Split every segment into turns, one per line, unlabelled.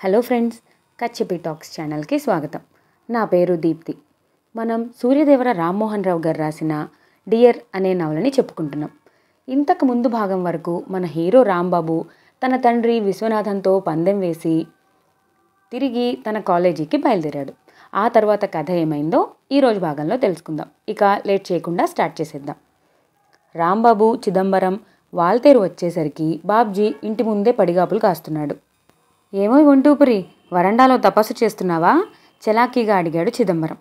Hello friends, కచ్చిపి talks ఛానల్కి స్వాగతం. నా పేరు దీప్తి. మనం సూర్యదేవర రామ్మోహన్ రావు గారు రాసిన డియర్ అనే నవలని చెప్పుకుంటున్నాం. ఇంతకు ముందు భాగం వరకు మన హీరో రాంబాబు తన తండ్రి విశ్వనాథంతో పందెం వేసి తిరిగి తన కాలేజీకి బయలుదేరాడు. ఆ తర్వాత కథ ఏమైందో ఈరోజు భాగంలో తెలుసుకుందాం. ఇక లేట్ చేయకుండా స్టార్ట్ చేసేద్దాం. రాంబాబు చిదంబరం వాల్తేరు వచ్చేసరికి బాబ్జీ ఇంటి ముందే పడిగాపులు కాస్తున్నాడు. ఏమో ఒంటూపురి, వరండాలో తపస్సు చేస్తున్నావా? చలాకీగా అడిగాడు చిదంబరం.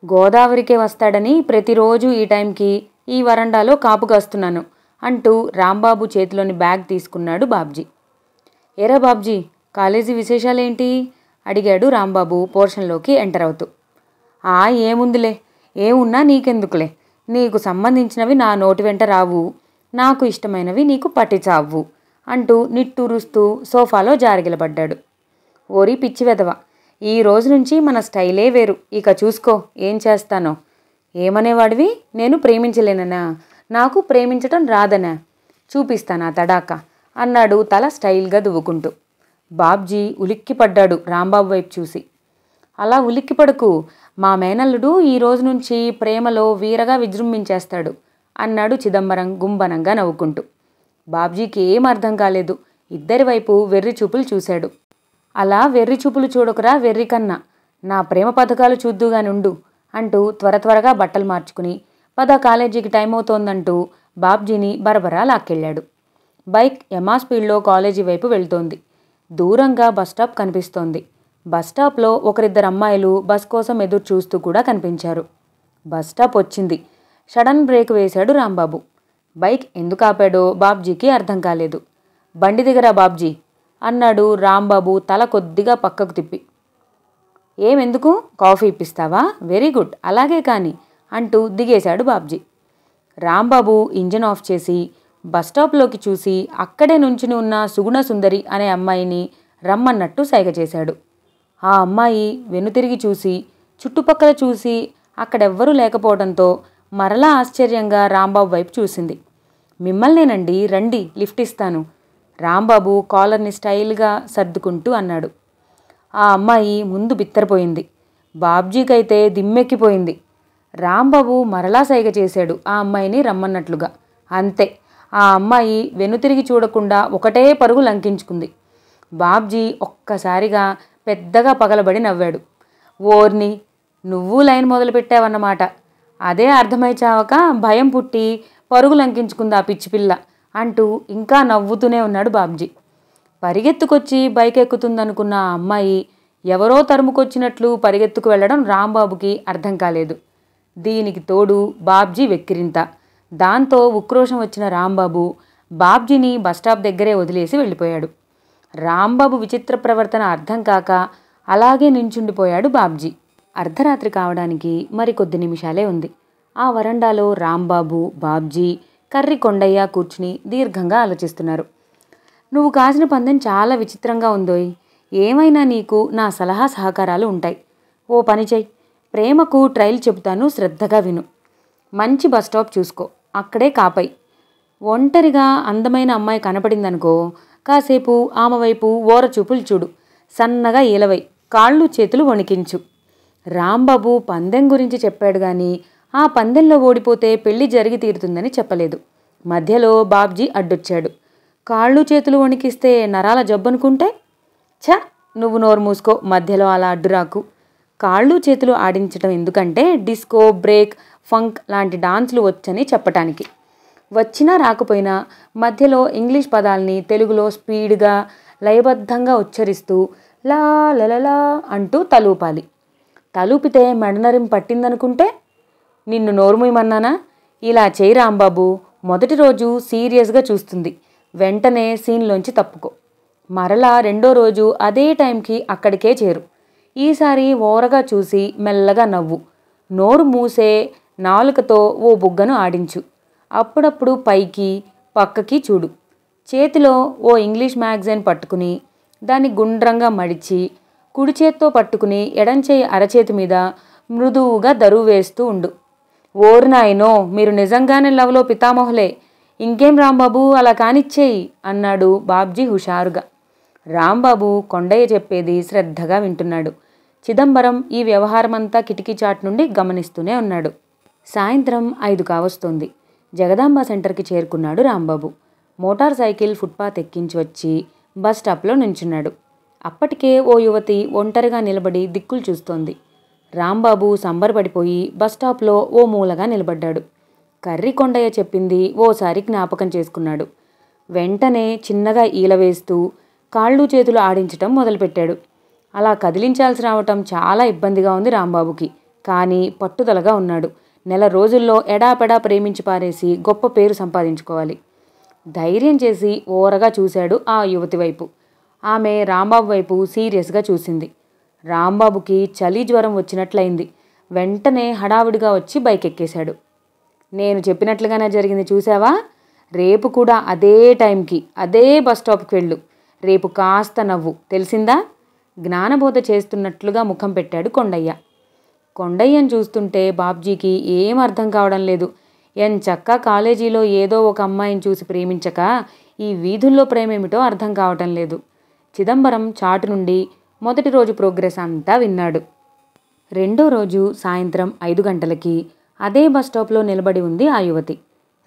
గోదావరికే వస్తాడని ప్రతిరోజు ఈ టైంకి ఈ వరండాలో కాపు కాస్తున్నాను అంటూ రాంబాబు చేతిలోని బ్యాగ్ తీసుకున్నాడు బాబ్జీ. ఏరా బాబ్జీ, కాలేజీ విశేషాలేంటి? అడిగాడు రాంబాబు పోర్షన్లోకి ఎంటర్ అవుతూ. ఏముందిలే, ఏమున్నా నీకెందుకులే, నీకు సంబంధించినవి నా నోటి వెంట రావు, నాకు ఇష్టమైనవి నీకు పట్టిచావు అంటూ నిట్టూరుస్తూ సోఫాలో జారిగిలబడ్డాడు. ఓరి పిచ్చి వెధవ, ఈ రోజు నుంచి మన స్టైలే వేరు, ఇక చూసుకో ఏం చేస్తానో. ఏమనేవాడివి? నేను ప్రేమించలేననా? నాకు ప్రేమించటం రాదనా? చూపిస్తానా తడాకా అన్నాడు తల స్టైల్గా దువ్వుకుంటూ. బాబ్జీ ఉలిక్కిపడ్డాడు రాంబాబు వైపు చూసి. అలా ఉలిక్కిపడకు, మా మేనల్లుడు ఈ రోజు నుంచి ప్రేమలో వీరగా విజృంభించేస్తాడు అన్నాడు చిదంబరం గుంబనంగా నవ్వుకుంటూ. బాబ్జీకి ఏం అర్థం కాలేదు. ఇద్దరి వైపు వెర్రి చూపులు చూశాడు. అలా వెర్రి చూపులు చూడకురా వెర్రి కన్నా, నా ప్రేమ పథకాలు చూద్దుగానుండు అంటూ త్వరగా బట్టలు మార్చుకుని పద కాలేజీకి టైం అవుతోందంటూ బాబ్జీని బరబరా లాక్కెళ్ళాడు. బైక్ యమా స్పీడ్లో కాలేజీ వైపు వెళ్తోంది. దూరంగా బస్టాప్ కనిపిస్తోంది. బస్టాప్లో ఒకరిద్దరు అమ్మాయిలు బస్ కోసం ఎదురు చూస్తూ కూడా కనిపించారు. బస్టాప్ వచ్చింది. సడన్ బ్రేక్ వేశాడు రాంబాబు. బైక్ ఎందుకు ఆపాడో బాబ్జీకి అర్థం కాలేదు. బండి దిగరా బాబ్జీ అన్నాడు రాంబాబు తల కొద్దిగా పక్కకు తిప్పి. ఏమెందుకు? కాఫీ ఇప్పిస్తావా? వెరీ గుడ్, అలాగే కాని అంటూ దిగేశాడు బాబ్జీ. రాంబాబు ఇంజిన్ ఆఫ్ చేసి బస్టాప్లోకి చూసి అక్కడే నుంచుని ఉన్న సుగుణ సుందరి అనే అమ్మాయిని రమ్మన్నట్టు సైగ చేశాడు. ఆ అమ్మాయి వెనుతిరిగి చూసి చుట్టుపక్కల చూసి అక్కడెవ్వరూ లేకపోవడంతో మరలా ఆశ్చర్యంగా రాంబాబు వైపు చూసింది. మిమ్మల్నేనండి, రండి లిఫ్ట్ ఇస్తాను రాంబాబు కాలర్ని స్టైల్గా సర్దుకుంటూ అన్నాడు. ఆ అమ్మాయి ముందు బిత్తరపోయింది. బాబ్జీకైతే దిమ్మెక్కిపోయింది. రాంబాబు మరలా సైగ చేశాడు ఆ అమ్మాయిని రమ్మన్నట్లుగా. అంతే, ఆ అమ్మాయి వెనుతిరిగి చూడకుండా ఒకటే పరుగు లంకించుకుంది. బాబ్జీ ఒక్కసారిగా పెద్దగా పగలబడి నవ్వాడు. ఓర్ని, నువ్వు లైన్ మొదలుపెట్టావన్నమాట. అదే అర్థమై చావక భయం పుట్టి పరుగు లంకించుకుంది ఆ పిచ్చిపిల్ల అంటూ ఇంకా నవ్వుతూనే ఉన్నాడు బాబ్జీ. పరిగెత్తుకొచ్చి బైక్ ఎక్కుతుందనుకున్న ఆ అమ్మాయి ఎవరో తరుముకొచ్చినట్లు పరిగెత్తుకు వెళ్లడం రాంబాబుకి అర్థం కాలేదు. దీనికి తోడు బాబ్జీ వెక్కిరింత. దాంతో ఉక్రోషం వచ్చిన రాంబాబు బాబ్జీని బస్టాప్ దగ్గరే వదిలేసి వెళ్ళిపోయాడు. రాంబాబు విచిత్ర ప్రవర్తన అర్థం కాక అలాగే నించుండిపోయాడు బాబ్జీ. అర్ధరాత్రి కావడానికి మరికొద్ది నిమిషాలే ఉంది. ఆ వరండాలో రాంబాబు, బాబ్జీ, కర్రి కొండయ్య కూర్చుని దీర్ఘంగా ఆలోచిస్తున్నారు. నువ్వు కాసిన పందెం చాలా విచిత్రంగా ఉందోయ్. ఏమైనా నీకు నా సలహా సహకారాలు ఉంటాయి. ఓ పని చెయ్యి, ప్రేమకు ట్రైల్ చెబుతాను, శ్రద్ధగా విను. మంచి బస్ స్టాప్ చూసుకో, అక్కడే కాపై. ఒంటరిగా అందమైన అమ్మాయి కనపడిందనుకో, కాసేపు ఆమె వైపు ఓర చూపులు చూడు. సన్నగా ఈలవై, కాళ్ళు చేతులు వణికించు. రాంబాబు పందెం గురించి చెప్పాడు గాని ఆ పందెంలో ఓడిపోతే పెళ్లి జరిగి తీరుతుందని చెప్పలేదు. మధ్యలో బాబ్జీ అడ్డొచ్చాడు. కాళ్ళు చేతులు వణికిస్తే నరాల జబ్బనుకుంటే? ఛ, నువ్వు నోరు మూసుకో, మధ్యలో అలా అడ్డురాకు. కాళ్ళు చేతులు ఆడించడం ఎందుకంటే డిస్కో, బ్రేక్, ఫంక్ లాంటి డాన్సులు వచ్చని చెప్పటానికి. వచ్చినా రాకపోయినా మధ్యలో ఇంగ్లీష్ పదాల్ని తెలుగులో స్పీడ్గా లయబద్ధంగా ఉచ్చరిస్తూ లా లలలా అంటూ తలూపాలి. తలూపితే మెడనరిం పట్టిందనుకుంటే? నిన్ను నోరుమూయమన్నానా? ఇలా చేయి రాంబాబు. మొదటి రోజు సీరియస్గా చూస్తుంది, వెంటనే సీన్లోంచి తప్పుకో. మరలా రెండో రోజు అదే టైంకి అక్కడికే చేరు. ఈసారి ఓరగా చూసి మెల్లగా నవ్వు. నోరు మూసే నాలుకతో ఓ బుగ్గను ఆడించు. అప్పుడప్పుడు పైకి పక్కకి చూడు. చేతిలో ఓ ఇంగ్లీష్ మ్యాగజైన్ పట్టుకుని దాన్ని గుండ్రంగా మడిచి కుడి చేత్తో పట్టుకుని ఎడంచేయి అరచేతి మీద మృదువుగా దరువు వేస్తూ ఉండు. ఓరు నాయనో, మీరు నిజంగానే లవ్లో పితామహులే. ఇంకేం రాంబాబు, అలా కానిచ్చేయి అన్నాడు బాబ్జీ హుషారుగా. రాంబాబు కొండయ్య చెప్పేది శ్రద్ధగా వింటున్నాడు. చిదంబరం ఈ వ్యవహారమంతా కిటికీ చాట్ నుండి గమనిస్తూనే ఉన్నాడు. సాయంత్రం 5 కావస్తోంది. జగదాంబ సెంటర్కి చేరుకున్నాడు రాంబాబు. మోటార్ సైకిల్ ఫుట్పాత్ ఎక్కించి వచ్చి బస్ స్టాప్లో నించున్నాడు. అప్పటికే ఓ యువతి ఒంటరిగా నిలబడి దిక్కులు చూస్తోంది. రాంబాబు సంబరపడిపోయి బస్టాప్లో ఓ మూలగా నిలబడ్డాడు. కర్రి కొండయ్య చెప్పింది ఓసారి జ్ఞాపకం చేసుకున్నాడు. వెంటనే చిన్నగా ఈల వేస్తూ కాళ్ళు చేతులు ఆడించటం మొదలుపెట్టాడు. అలా కదిలించాల్సి రావటం చాలా ఇబ్బందిగా ఉంది రాంబాబుకి. కానీ పట్టుదలగా ఉన్నాడు. నెల రోజుల్లో ఎడాపెడా ప్రేమించి పారేసి గొప్ప పేరు సంపాదించుకోవాలి. ధైర్యం చేసి ఓరగా చూశాడు ఆ యువతి వైపు. ఆమె రాంబాబు వైపు సీరియస్గా చూసింది. రాంబాబుకి చలి జ్వరం వచ్చినట్లయింది. వెంటనే హడావిడిగా వచ్చి బైక్ ఎక్కేశాడు. నేను చెప్పినట్లుగానే జరిగింది చూసావా? రేపు కూడా అదే టైంకి అదే బస్ స్టాప్కి వెళ్ళు. రేపు కాస్త నవ్వు, తెలిసిందా? జ్ఞానబోధ చేస్తున్నట్లుగా ముఖం పెట్టాడు కొండయ్య. కొండయ్యను చూస్తుంటే బాబ్జీకి ఏం అర్థం కావడం లేదు. ఎంచక్కా కాలేజీలో ఏదో ఒక అమ్మాయిని చూసి ప్రేమించక ఈ వీధుల్లో ప్రేమేమిటో అర్థం కావటం లేదు. చిదంబరం చాటు నుండి మొదటి రోజు ప్రోగ్రెస్ అంతా విన్నాడు. రెండో రోజు సాయంత్రం 5 గంటలకి అదే బస్ స్టాప్లో నిలబడి ఉంది ఆ యువతి.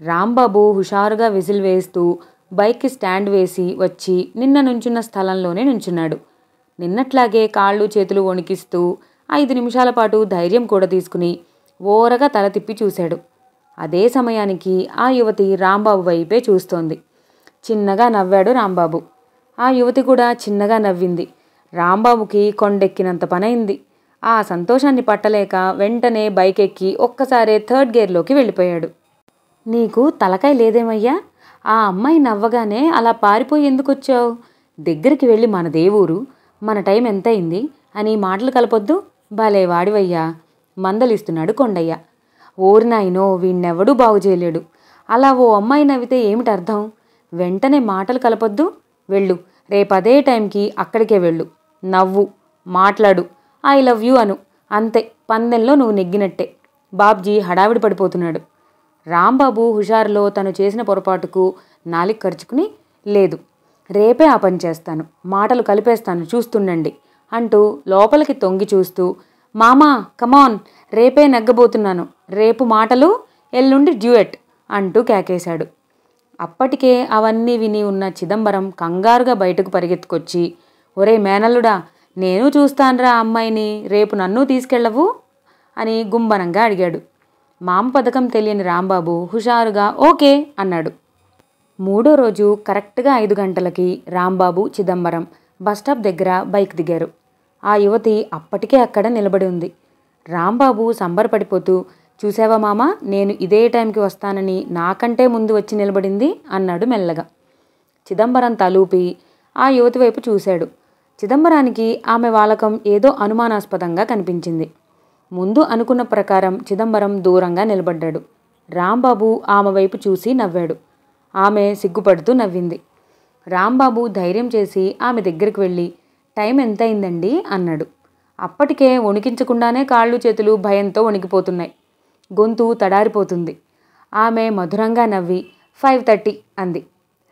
రాంబాబు హుషారుగా విజిల్ వేస్తూ బైక్కి స్టాండ్ వేసి వచ్చి నిన్న నుంచున్న స్థలంలోనే నుంచున్నాడు. నిన్నట్లాగే కాళ్ళు చేతులు వణికిస్తూ 5 నిమిషాల పాటు ధైర్యం కూడా తీసుకుని ఓరగా తల తిప్పి చూశాడు. అదే సమయానికి ఆ యువతి రాంబాబు వైపే చూస్తోంది. చిన్నగా నవ్వాడు రాంబాబు. ఆ యువతి కూడా చిన్నగా నవ్వింది. రాంబాబుకి కొండెక్కినంత పనైంది. ఆ సంతోషాన్ని పట్టలేక వెంటనే బైక్ ఎక్కి ఒక్కసారే 3rd గేర్లోకి వెళ్ళిపోయాడు. నీకు తలకాయ లేదేమయ్యా? ఆ అమ్మాయి నవ్వగానే అలా పారిపోయి ఎందుకొచ్చావు? దగ్గరికి వెళ్ళి మన దేవురు, మన టైం ఎంతయింది అని మాటలు కలపొద్దు. భలే వాడివయ్యా మందలిస్తున్నాడు కొండయ్య. ఓరినాయనో, వీణ్ణెవడూ బాగు చేయలేడు. అలా ఓ అమ్మాయి నవ్వితే ఏమిటి అర్థం? వెంటనే మాటలు కలపొద్దు. వెళ్ళు, రేపదే టైంకి అక్కడికే వెళ్ళు. నవ్వు, మాట్లాడు, ఐ లవ్ యూ అను. అంతే, పందెంలో నువ్వు నెగ్గినట్టే. బాబ్జీ హడావిడి పడిపోతున్నాడు. రాంబాబు హుషారులో తను చేసిన పొరపాటుకు నాలిక ఖర్చుకుని, లేదు, రేపే ఆ పని చేస్తాను, మాటలు కలిపేస్తాను, చూస్తుండండి అంటూ లోపలికి తొంగి చూస్తూ, మామా కమాన్, రేపే నెగ్గబోతున్నాను, రేపు మాటలు, ఎల్లుండి డ్యూయట్ అంటూ కేకేశాడు. అప్పటికే అవన్నీ విని ఉన్న చిదంబరం కంగారుగా బయటకు పరిగెత్తుకొచ్చి, ఒరే మేనల్లుడా, నేను చూస్తాన్రా అమ్మాయిని, రేపు నన్ను తీసుకెళ్ళవు అని గుంబనంగా అడిగాడు. మామ పథకం తెలియని రాంబాబు హుషారుగా ఓకే అన్నాడు. మూడో రోజు కరెక్ట్గా 5 గంటలకి రాంబాబు, చిదంబరం బస్టాప్ దగ్గర బైక్ దిగారు. ఆ యువతి అప్పటికే అక్కడ నిలబడి ఉంది. రాంబాబు సంబరపడిపోతూ, చూసావా మామ, నేను ఇదే టైంకి వస్తానని నాకంటే ముందు వచ్చి నిలబడింది అన్నాడు మెల్లగా. చిదంబరం తలూపి ఆ యువతి వైపు చూశాడు. చిదంబరానికి ఆమె వాలకం ఏదో అనుమానాస్పదంగా కనిపించింది. ముందు అనుకున్న ప్రకారం చిదంబరం దూరంగా నిలబడ్డాడు. రాంబాబు ఆమె వైపు చూసి నవ్వాడు. ఆమె సిగ్గుపడుతూ నవ్వింది. రాంబాబు ధైర్యం చేసి ఆమె దగ్గరికి వెళ్ళి, టైం ఎంతయిందండి అన్నాడు. అప్పటికే వణికించకుండానే కాళ్ళు చేతులు భయంతో వణికిపోతున్నాయి. గొంతు తడారిపోతుంది. ఆమె మధురంగా నవ్వి 5:30 అంది.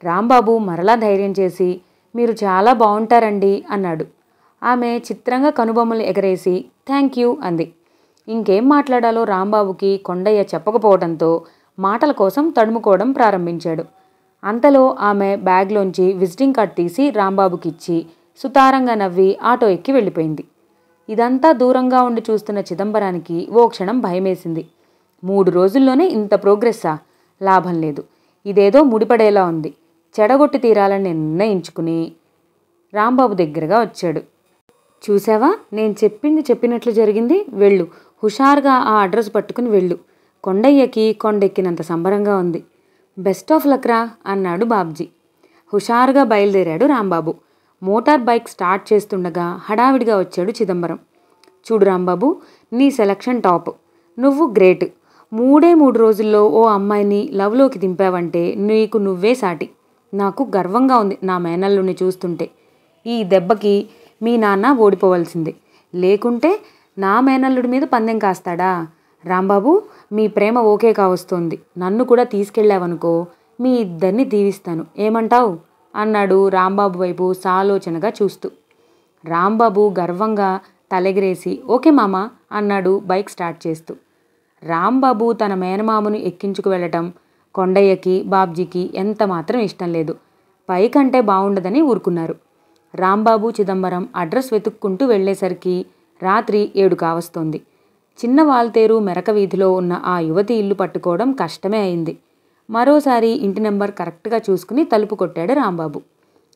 రాంబాబు మరలా ధైర్యం చేసి, మీరు చాలా బాగుంటారండి అన్నాడు. ఆమె చిత్రంగా కనుబొమ్మలు ఎగరేసి థ్యాంక్ యూ అంది. ఇంకేం మాట్లాడాలో రాంబాబుకి కొండయ్య చెప్పకపోవడంతో మాటల కోసం తడుముకోవడం ప్రారంభించాడు. అంతలో ఆమె బ్యాగ్లోంచి విజిటింగ్ కార్డ్ తీసి రాంబాబుకి ఇచ్చి సుతారంగా నవ్వి ఆటో ఎక్కి వెళ్ళిపోయింది. ఇదంతా దూరంగా ఉండి చూస్తున్న చిదంబరానికి ఓ క్షణం భయమేసింది. 3 రోజుల్లోనే ఇంత ప్రోగ్రెస్సా? లాభం లేదు, ఇదేదో ముడిపడేలా ఉంది. చెడగొట్టి తీరాలని నిర్ణయించుకుని రాంబాబు దగ్గరగా వచ్చాడు. చూసావా, నేను చెప్పినట్లు జరిగింది. వెళ్ళు, హుషారుగా ఆ అడ్రస్ పట్టుకుని వెళ్ళు. కొండయ్యకి కొండెక్కినంత సంబరంగా ఉంది. బెస్ట్ ఆఫ్ లక్ రా అన్నాడు బాబ్జీ. హుషారుగా బయలుదేరాడు రాంబాబు. మోటార్ బైక్ స్టార్ట్ చేస్తుండగా హడావిడిగా వచ్చాడు చిదంబరం. చూడు రాంబాబు, నీ సెలక్షన్ టాప్, నువ్వు గ్రేట్. 3 రోజుల్లో ఓ అమ్మాయిని లవ్లోకి దింపావంటే నీకు నువ్వే సాటి. నాకు గర్వంగా ఉంది నా మేనల్లుని చూస్తుంటే. ఈ దెబ్బకి మీ నాన్న ఓడిపోవలసిందే, లేకుంటే నా మేనల్లుడి మీద పందెం కాస్తాడా? రాంబాబు, మీ ప్రేమ ఓకే కావస్తోంది. నన్ను కూడా తీసుకెళ్ళావనుకో, మీ ఇద్దరిని దీవిస్తాను, ఏమంటావు అన్నాడు రాంబాబు వైపు సాలోచనగా చూస్తూ. రాంబాబు గర్వంగా తలెగిరేసి ఓకే మామ అన్నాడు బైక్ స్టార్ట్ చేస్తూ. రాంబాబు తన మేనమామను ఎక్కించుకు వెళ్ళటం కొండయ్యకి బాబ్జీకి ఎంత మాత్రం ఇష్టం లేదు. పైకంటే బాగుండదని ఊరుకున్నారు. రాంబాబు చిదంబరం అడ్రస్ వెతుక్కుంటూ వెళ్లేసరికి రాత్రి 7 కావస్తోంది. చిన్న వాల్తేరు మెరక వీధిలో ఉన్న ఆ యువతి ఇల్లు పట్టుకోవడం కష్టమే అయింది. మరోసారి ఇంటి నెంబర్ కరెక్ట్గా చూసుకుని తలుపు కొట్టాడు రాంబాబు.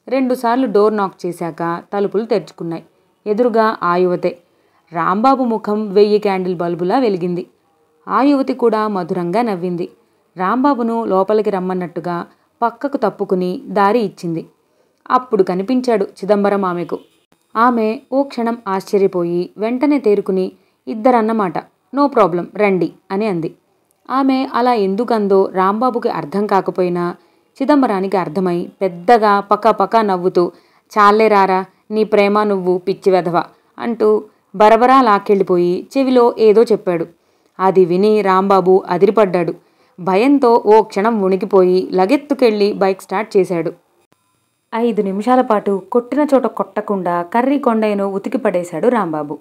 2 సార్లు డోర్ నాక్ చేశాక తలుపులు తెరుచుకున్నాయి. ఎదురుగా ఆ యువతే. రాంబాబు ముఖం 1000 క్యాండిల్ బల్బులా వెలిగింది. ఆ యువతి కూడా మధురంగా నవ్వింది. రాంబాబును లోపలికి రమ్మన్నట్టుగా పక్కకు తప్పుకుని దారి ఇచ్చింది. అప్పుడు కనిపించాడు చిదంబరం ఆమెకు. ఆమె ఓ క్షణం ఆశ్చర్యపోయి వెంటనే తేరుకుని ఇద్దరన్నమాట, నో ప్రాబ్లం రండి అని అంది. ఆమె అలా ఎందుకందో రాంబాబుకి అర్థం కాకపోయినా చిదంబరానికి అర్థమై పెద్దగా పకా నవ్వుతూ చాలే రారా నీ ప్రేమ నువ్వు పిచ్చి వెధవ అంటూ బరబరా లాక్కెళ్ళిపోయి చెవిలో ఏదో చెప్పాడు. అది విని రాంబాబు అదిరిపడ్డాడు. భయంతో ఓ క్షణం వణికిపోయి లగెత్తుకెళ్ళి బైక్ స్టార్ట్ చేశాడు. 5 నిమిషాల పాటు కొట్టిన చోట కొట్టకుండా కర్రీ కొండయ్యను ఉతికి పడేశాడు రాంబాబు.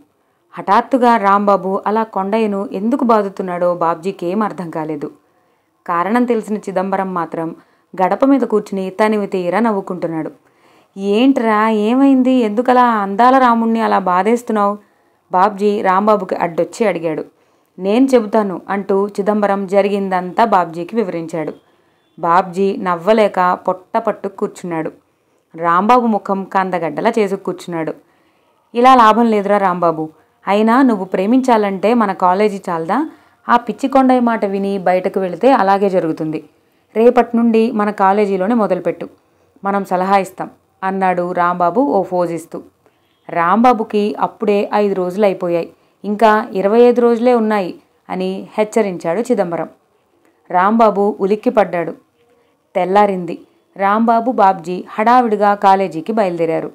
హఠాత్తుగా రాంబాబు అలా కొండయ్యను ఎందుకు బాదుతున్నాడో బాబ్జీకి ఏం అర్థం కాలేదు. కారణం తెలిసిన చిదంబరం మాత్రం గడప మీద కూర్చుని తనివి తీరా నవ్వుకుంటున్నాడు. ఏంట్రా ఏమైంది, ఎందుకలా అందాల రాముణ్ణి అలా బాధేస్తున్నావు? బాబ్జీ రాంబాబుకి అడ్డొచ్చి అడిగాడు. నేను చెబుతాను అంటూ చిదంబరం జరిగిందంతా బాబ్జీకి వివరించాడు. బాబ్జీ నవ్వలేక పొట్ట పట్టు కూర్చున్నాడు. రాంబాబు ముఖం కందగడ్డలా చేసుకు కూర్చున్నాడు. ఇలా లాభం లేదురా రాంబాబు, అయినా నువ్వు ప్రేమించాలంటే మన కాలేజీ చాలదా? ఆ పిచ్చి కొండయ్య మాట విని బయటకు వెళితే అలాగే జరుగుతుంది. రేపటి నుండి మన కాలేజీలోనే మొదలుపెట్టు, మనం సలహా ఇస్తాం అన్నాడు రాంబాబు ఓ ఫోజిస్తూ. రాంబాబుకి అప్పుడే 5 రోజులు అయిపోయాయి, ఇంకా 25 రోజులే ఉన్నాయి అని హెచ్చరించాడు చిదంబరం. రాంబాబు ఉలిక్కిపడ్డాడు. తెల్లారింది. రాంబాబు బాబ్జీ హడావిడిగా కాలేజీకి బయలుదేరారు.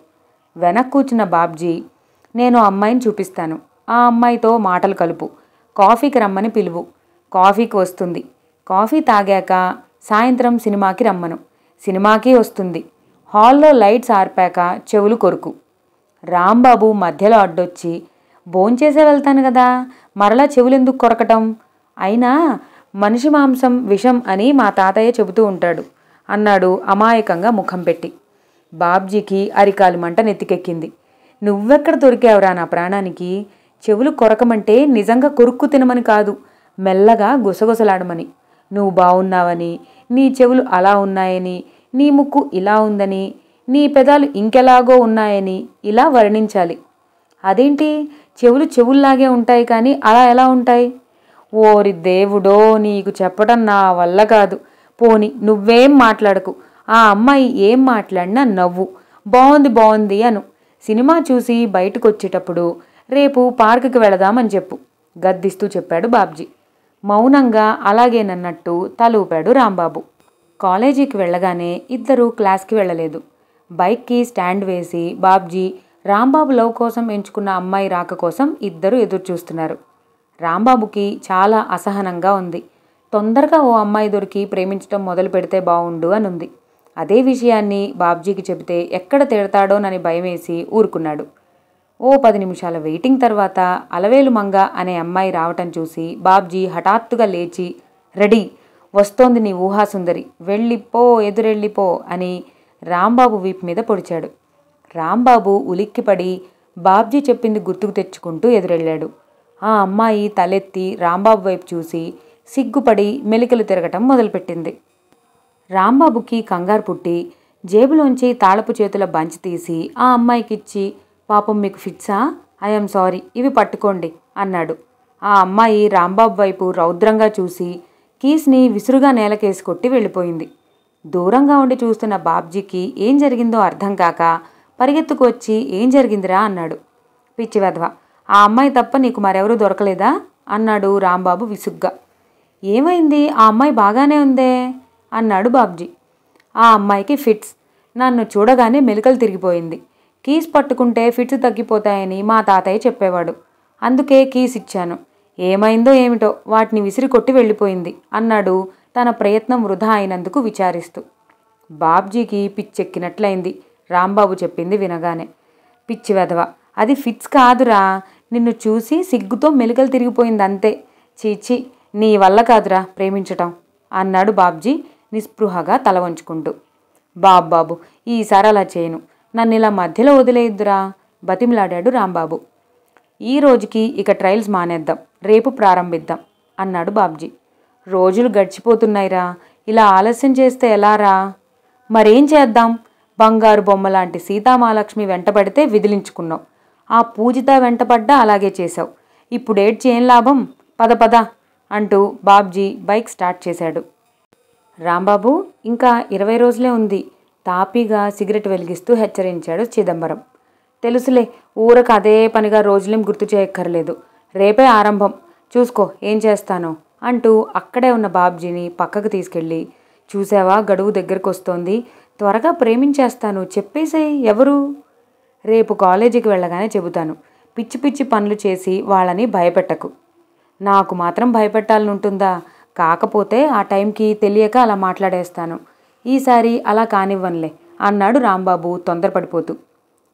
వెనక్కు కూర్చున్న బాబ్జీ, నేను అమ్మాయిని చూపిస్తాను, ఆ అమ్మాయితో మాటలు కలుపు, కాఫీకి రమ్మని పిలువు, కాఫీకి వస్తుంది, కాఫీ తాగాక సాయంత్రం సినిమాకి రమ్మను, సినిమాకి వస్తుంది, హాల్లో లైట్స్ ఆర్పాక చెవులు కొరుకు. రాంబాబు మధ్యలో అడ్డొచ్చి, భోంచేసే వెళ్తాను కదా, మరలా చెవులెందుకు కొరకటం? అయినా మనిషి మాంసం విషం అని మా తాతయ్య చెబుతూ ఉంటాడు అన్నాడు అమాయకంగా ముఖం పెట్టి. బాబ్జీకి అరికాలు మంట నెత్తికెక్కింది. నువ్వెక్కడ దొరికావురా నా ప్రాణానికి? చెవులు కొరకమంటే నిజంగా కొరుక్కు తినమని కాదు, మెల్లగా గుసగుసలాడమని. నువ్వు బాగున్నావని, నీ చెవులు అలా ఉన్నాయని, నీ ముక్కు ఇలా ఉందని, నీ పెదాలు ఇంకెలాగో ఉన్నాయని ఇలా వర్ణించాలి. అదేంటి చెవులు చెవుల్లాగే ఉంటాయి కానీ అలా ఎలా ఉంటాయి? ఓరి దేవుడో, నీకు చెప్పడం నా వల్ల కాదు. పోని నువ్వేం మాట్లాడకు, ఆ అమ్మాయి ఏం మాట్లాడినా నవ్వు, బాగుంది అను. సినిమా చూసి బయటకు వచ్చేటప్పుడు రేపు పార్కుకి వెళదామని చెప్పు గద్దిస్తూ చెప్పాడు బాబ్జీ. మౌనంగా అలాగేనన్నట్టు తల ఊపాడు రాంబాబు. కాలేజీకి వెళ్ళగానే ఇద్దరూ క్లాస్కి వెళ్ళలేదు. బైక్కి స్టాండ్ వేసి బాబ్జీ రాంబాబు లవ్ కోసం ఎంచుకున్న అమ్మాయి రాక కోసం ఇద్దరు ఎదురు చూస్తున్నారు. రాంబాబుకి చాలా అసహనంగా ఉంది. తొందరగా ఓ అమ్మాయి దొరికి ప్రేమించడం మొదలు పెడితే బావుండు అనుంది. అదే విషయాన్ని బాబ్జీకి చెబితే ఎక్కడ తిడతాడోనని భయమేసి ఊరుకున్నాడు. ఓ 10 నిమిషాల వెయిటింగ్ తర్వాత అలవేలు మంగ అనే అమ్మాయి రావటం చూసి బాబ్జీ హఠాత్తుగా లేచి, రెడీ, వస్తోంది నీ ఊహాసుందరి, వెళ్ళిపో, ఎదురెళ్ళిపో అని రాంబాబు వీపు మీద పొడిచాడు. రాంబాబు ఉలిక్కిపడి బాబ్జీ చెప్పింది గుర్తుకు తెచ్చుకుంటూ ఎదురెళ్ళాడు. ఆ అమ్మాయి తలెత్తి రాంబాబు వైపు చూసి సిగ్గుపడి మెలికలు తిరగటం మొదలుపెట్టింది. రాంబాబుకి కంగారు పుట్టి జేబులోంచి తాళపు చేతుల బంచి తీసి ఆ అమ్మాయికిచ్చి, పాపం మీకు ఫిట్సా, ఐఎమ్ సారీ, ఇవి పట్టుకోండి అన్నాడు. ఆ అమ్మాయి రాంబాబు వైపు రౌద్రంగా చూసి కీస్ని విసురుగా నేలకేసి కొట్టి వెళ్ళిపోయింది. దూరంగా ఉండి చూస్తున్న బాబ్జీకి ఏం జరిగిందో అర్థం కాక పరిగెత్తుకు వచ్చి ఏం జరిగిందిరా అన్నాడు. పిచ్చి వెధవ, ఆ అమ్మాయి తప్ప నీకు మరెవరూ దొరకలేదా అన్నాడు రాంబాబు విసుగ్గా. ఏమైంది, ఆ అమ్మాయి బాగానే ఉందే అన్నాడు బాబ్జీ. ఆ అమ్మాయికి ఫిట్స్, నన్ను చూడగానే మెలికలు తిరిగిపోయింది. కీస్ పట్టుకుంటే ఫిట్స్ తగ్గిపోతాయని మా తాతయ్య చెప్పేవాడు, అందుకే కీస్ ఇచ్చాను. ఏమైందో ఏమిటో వాటిని విసిరి కొట్టి వెళ్ళిపోయింది అన్నాడు తన ప్రయత్నం వృధా అయినందుకు విచారిస్తూ. బాబ్జీకి పిచ్చెక్కినట్లయింది రాంబాబు చెప్పింది వినగానే. పిచ్చి వెధవ, అది ఫిట్స్ కాదురా, నిన్ను చూసి సిగ్గుతో మెలికలు తిరిగిపోయింది అంతే. చీచి, నీ వల్ల కాదురా ప్రేమించటం అన్నాడు బాబ్జీ నిస్పృహగా తల వంచుకుంటూ. బాబు, ఈసారి అలా చేయను, నన్ను ఇలా మధ్యలో వదిలేయద్దురా బతిమిలాడాడు రాంబాబు. ఈ రోజుకి ఇక ట్రయల్స్ మానేద్దాం, రేపు ప్రారంభిద్దాం అన్నాడు బాబ్జీ. రోజులు గడిచిపోతున్నాయిరా, ఇలా ఆలస్యం చేస్తే ఎలారా? మరేం చేద్దాం, బంగారు బొమ్మ లాంటి సీతామహాలక్ష్మి వెంటపడితే విదిలించుకున్నావు, ఆ పూజిత వెంటపడ్డా అలాగే చేశావు, ఇప్పుడేడ్చి ఏం లాభం, పద పద అంటూ బాబ్జీ బైక్ స్టార్ట్ చేశాడు. రాంబాబు, ఇంకా 20 రోజులే ఉంది, తాపీగా సిగరెట్ వెలిగిస్తూ హెచ్చరించాడు చిదంబరం. తెలుసులే, ఊరకు అదే పనిగా రోజులేం గుర్తు చేయక్కర్లేదు, రేపే ఆరంభం, చూసుకో ఏం చేస్తానో అంటూ అక్కడే ఉన్న బాబ్జీని పక్కకు తీసుకెళ్ళి, చూసావా గడువు దగ్గరకు వస్తోంది, త్వరగా ప్రేమించేస్తాను, చెప్పేసే ఎవరు? రేపు కాలేజీకి వెళ్ళగానే చెబుతాను, పిచ్చి పిచ్చి పనులు చేసి వాళ్ళని భయపెట్టకు. నాకు మాత్రం భయపెట్టాలనుంటుందా? కాకపోతే ఆ టైంకి తెలియక అలా మాట్లాడేస్తాను, ఈసారి అలా కానివ్వనులే అన్నాడు రాంబాబు తొందరపడిపోతూ.